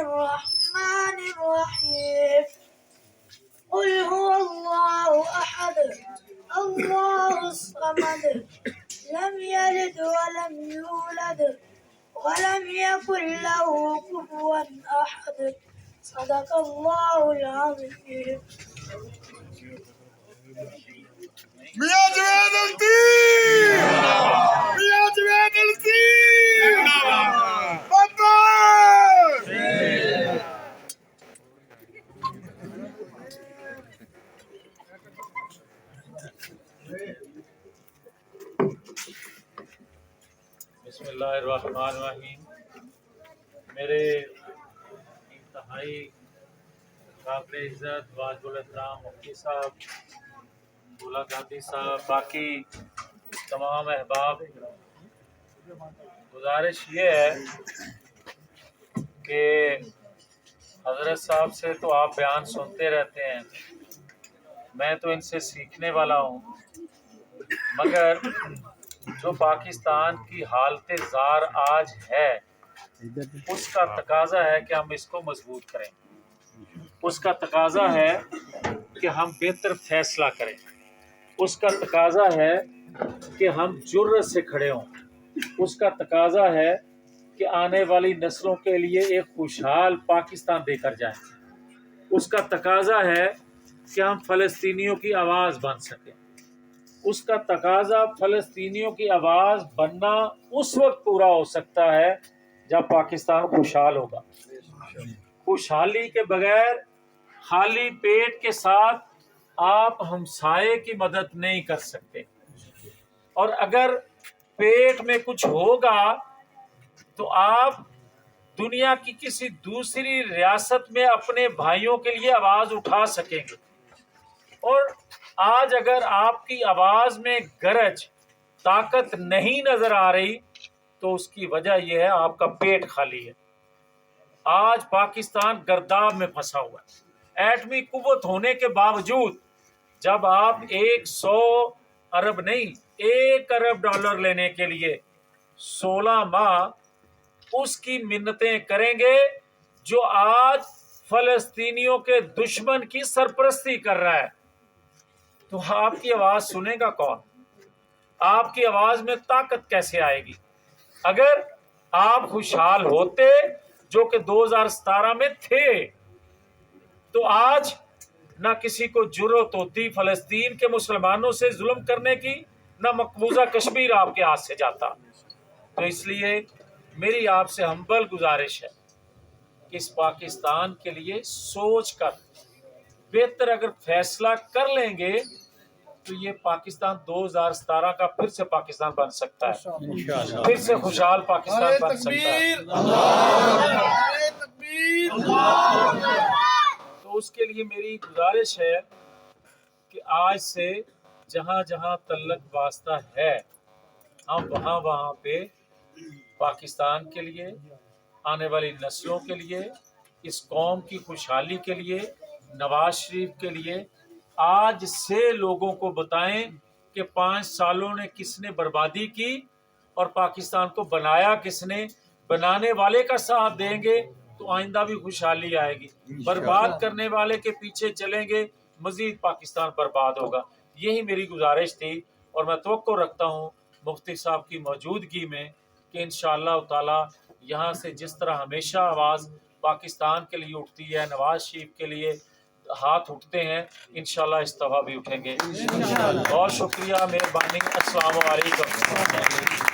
الرحمن الرحيم قل هو الله أحد الله الصمد لم يلد ولم يولد ولم يكن له كفوا أحد صدق الله العظيم. میاں جوید الدین، میاں جوید الدین بابا بسم اللہ الرحمن الرحیم. میرے انتہائی قابل عزت واجب الاحترام مفتی صاحب، بھولا گاندھی صاحب، باقی تمام احباب، گزارش یہ ہے کہ حضرت صاحب سے تو آپ بیان سنتے رہتے ہیں، میں تو ان سے سیکھنے والا ہوں، مگر جو پاکستان کی حالت زار آج ہے اس کا تقاضا ہے کہ ہم اس کو مضبوط کریں، اس کا تقاضا ہے کہ ہم بہتر فیصلہ کریں، اس کا تقاضا ہے کہ ہم جرأت سے کھڑے ہوں، اس کا تقاضا ہے کہ آنے والی نسلوں کے لیے ایک خوشحال پاکستان دے کر جائیں، اس کا تقاضا ہے کہ ہم فلسطینیوں کی آواز بن سکیں، اس کا تقاضا فلسطینیوں کی آواز بننا اس وقت پورا ہو سکتا ہے جب پاکستان خوشحال ہوگا. خوشحالی کے بغیر خالی پیٹ کے ساتھ آپ ہمسائے کی مدد نہیں کر سکتے، اور اگر پیٹ میں کچھ ہوگا تو آپ دنیا کی کسی دوسری ریاست میں اپنے بھائیوں کے لیے آواز اٹھا سکیں گے. اور آج اگر آپ کی آواز میں گرج طاقت نہیں نظر آ رہی تو اس کی وجہ یہ ہے آپ کا پیٹ خالی ہے. آج پاکستان گرداب میں پھنسا ہوا ہے. ایٹمی قوت ہونے کے باوجود جب آپ 100 ارب نہیں 1 ارب ڈالر لینے کے لیے 16 ماہ اس کی منتیں کریں گے جو آج فلسطینیوں کے دشمن کی سرپرستی کر رہا ہے، تو آپ کی آواز سنے گا کون؟ آپ کی آواز میں طاقت کیسے آئے گی؟ اگر آپ خوشحال ہوتے جو کہ 2017 میں تھے تو آج نہ کسی کو جرأت ہوتی فلسطین کے مسلمانوں سے ظلم کرنے کی، نہ مقبوضہ کشمیر آپ کے ہاتھ سے جاتا. تو اس لیے میری آپ سے ہمبل گزارش ہے کہ اس پاکستان کے لیے سوچ کر بہتر اگر فیصلہ کر لیں گے تو یہ پاکستان 2017 کا پھر سے پاکستان بن سکتا ہے، پھر سے خوشحال پاکستان بن سکتا ہے. تو اس کے لیے میری گزارش ہے کہ آج سے جہاں جہاں تعلق واسطہ ہے ہم وہاں پہ پاکستان کے لیے، آنے والی نسلوں کے لیے، اس قوم کی خوشحالی کے لیے، نواز شریف کے لیے آج سے لوگوں کو بتائیں کہ 5 سالوں نے کس نے بربادی کی اور پاکستان کو بنایا کس نے. بنانے والے کا ساتھ دیں گے تو آئندہ بھی خوشحالی آئے گی، برباد کرنے والے کے پیچھے چلیں گے مزید پاکستان برباد ہوگا. یہی میری گزارش تھی، اور میں توقع رکھتا ہوں مفتی صاحب کی موجودگی میں کہ انشاءاللہ تعالی یہاں سے جس طرح ہمیشہ آواز پاکستان کے لیے اٹھتی ہے، نواز شریف کے لیے ہاتھ اٹھتے ہیں، انشاءاللہ اس دفعہ بھی اٹھیں گے. بہت شکریہ، مہربانی، السلام علیکم.